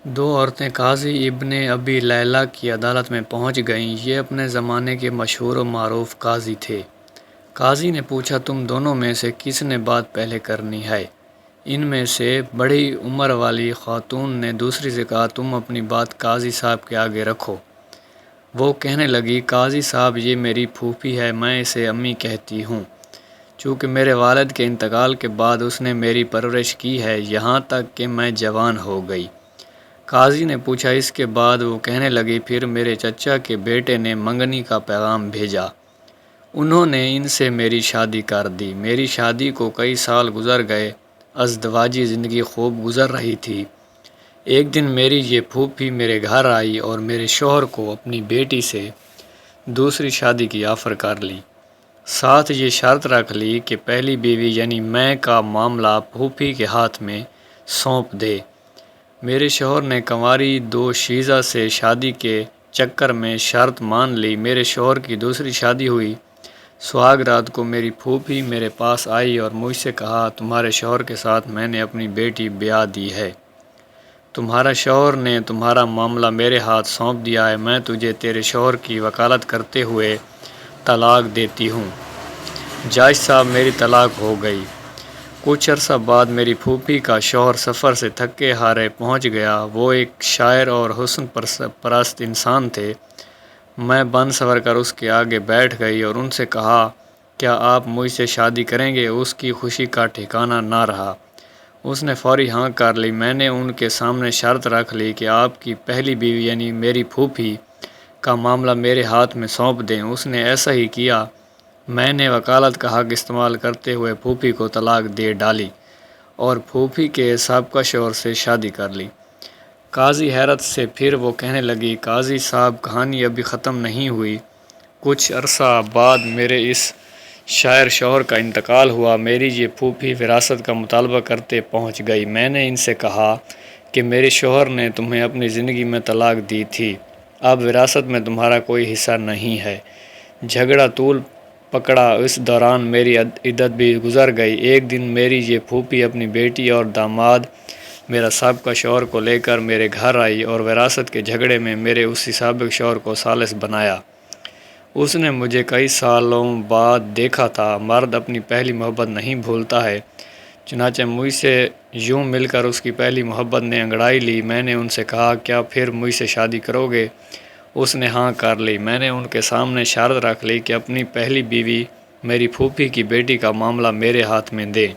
دو عورتیں قاضی ابن ابی لیلہ کی عدالت میں پہنچ گئیں۔ یہ اپنے زمانے کے مشہور و معروف قاضی تھے۔ قاضی نے پوچھا، تم دونوں میں سے کس نے بات پہلے کرنی ہے؟ ان میں سے بڑی عمر والی خاتون نے دوسری سے کہا، تم اپنی بات قاضی صاحب کے آگے رکھو۔ وہ کہنے لگی، قاضی صاحب، یہ میری پھوپھی ہے، میں اسے امی کہتی ہوں، چونکہ میرے والد کے انتقال کے بعد اس نے میری پرورش کی ہے یہاں تک کہ میں جوان ہو گئی۔ قاضی نے پوچھا، اس کے بعد؟ وہ کہنے لگی، پھر میرے چچا کے بیٹے نے منگنی کا پیغام بھیجا۔ انہوں نے ان سے میری شادی کر دی۔ میری شادی کو کئی سال گزر گئے، ازدواجی زندگی خوب گزر رہی تھی۔ ایک دن میری یہ پھوپھی میرے گھر آئی اور میرے شوہر کو اپنی بیٹی سے دوسری شادی کی آفر کر لی۔ ساتھ یہ شرط رکھ لی کہ پہلی بیوی یعنی میں کا معاملہ پھوپھی کے ہاتھ میں سونپ دے۔ میرے شوہر نے کنواری دوشیزہ سے شادی کے چکر میں شرط مان لی۔ میرے شوہر کی دوسری شادی ہوئی۔ سہاگ رات کو میری پھوپھی میرے پاس آئی اور مجھ سے کہا، تمہارے شوہر کے ساتھ میں نے اپنی بیٹی بیاہ دی ہے۔ تمہارا شوہر نے تمہارا معاملہ میرے ہاتھ سونپ دیا ہے۔ میں تجھے تیرے شوہر کی وکالت کرتے ہوئے طلاق دیتی ہوں۔ جج صاحب، میری طلاق ہو گئی۔ کچھ عرصہ بعد میری پھوپھی کا شوہر سفر سے تھکے ہارے پہنچ گیا۔ وہ ایک شاعر اور حسن پرست انسان تھے۔ میں بن سور کر اس کے آگے بیٹھ گئی اور ان سے کہا، کیا آپ مجھ سے شادی کریں گے؟ اس کی خوشی کا ٹھکانہ نہ رہا۔ اس نے فوری ہاں کر لی۔ میں نے ان کے سامنے شرط رکھ لی کہ آپ کی پہلی بیوی یعنی میری پھوپھی کا معاملہ میرے ہاتھ میں سونپ دیں۔ اس نے ایسا ہی کیا۔ میں نے وکالت کا حق استعمال کرتے ہوئے پھوپھی کو طلاق دے ڈالی اور پھوپھی کے سابقہ شوہر سے شادی کر لی۔ قاضی حیرت سے پھر وہ کہنے لگی، قاضی صاحب، کہانی ابھی ختم نہیں ہوئی۔ کچھ عرصہ بعد میرے اس شاعر شوہر کا انتقال ہوا۔ میری یہ پھوپھی وراثت کا مطالبہ کرتے پہنچ گئی۔ میں نے ان سے کہا کہ میرے شوہر نے تمہیں اپنی زندگی میں طلاق دی تھی، اب وراثت میں تمہارا کوئی حصہ نہیں ہے۔ جھگڑا طول پکڑا۔ اس دوران میری عدت بھی گزر گئی۔ ایک دن میری یہ پھوپھی اپنی بیٹی اور داماد میرا سابقہ شوہر کو لے کر میرے گھر آئی اور وراثت کے جھگڑے میں میرے اسی سابق شوہر کو ثالث بنایا۔ اس نے مجھے کئی سالوں بعد دیکھا تھا۔ مرد اپنی پہلی محبت نہیں بھولتا ہے، چنانچہ مجھ سے یوں مل کر اس کی پہلی محبت نے انگڑائی لی۔ میں نے ان سے کہا، کیا پھر مجھ سے شادی کرو گے؟ اس نے ہاں کر لی۔ میں نے ان کے سامنے شرط رکھ لی کہ اپنی پہلی بیوی میری پھوپھی کی بیٹی کا معاملہ میرے ہاتھ میں دیں۔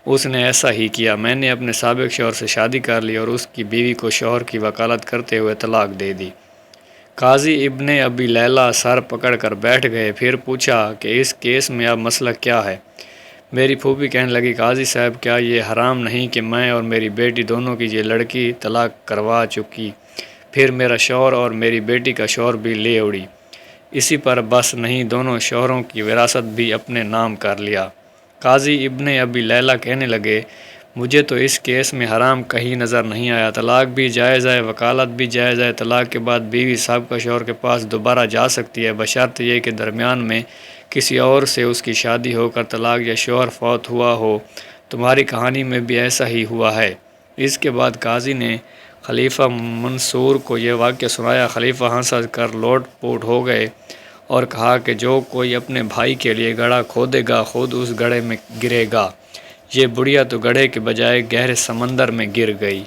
اس نے ایسا ہی کیا۔ میں نے اپنے سابق شوہر سے شادی کر لی اور اس کی بیوی کو شوہر کی وکالت کرتے ہوئے طلاق دے دی۔ قاضی ابن ابی لیلہ سر پکڑ کر بیٹھ گئے۔ پھر پوچھا کہ اس کیس میں اب مسئلہ کیا ہے؟ میری پھوپھی کہنے لگی، قاضی صاحب، کیا یہ حرام نہیں کہ میں اور میری بیٹی دونوں کی یہ لڑکی طلاق کروا چکی، پھر میرا شوہر اور میری بیٹی کا شوہر بھی لے اڑی؟ اسی پر بس نہیں، دونوں شوہروں کی وراثت بھی اپنے نام کر لیا۔ قاضی ابن ابی لیلہ کہنے لگے، مجھے تو اس کیس میں حرام کہیں نظر نہیں آیا۔ طلاق بھی جائز ہے، وکالت بھی جائز ہے۔ طلاق کے بعد بیوی سابقہ شوہر کے پاس دوبارہ جا سکتی ہے، بشرط یہ کہ درمیان میں کسی اور سے اس کی شادی ہو کر طلاق یا شوہر فوت ہوا ہو۔ تمہاری کہانی میں بھی ایسا ہی ہوا ہے۔ اس کے بعد قاضی نے خلیفہ منصور کو یہ واقعہ سنایا۔ خلیفہ ہنس کر لوٹ پوٹ ہو گئے اور کہا کہ جو کوئی اپنے بھائی کے لیے گڑھا کھودے گا خود اس گڑھے میں گرے گا۔ یہ بڑھیا تو گڑھے کے بجائے گہرے سمندر میں گر گئی۔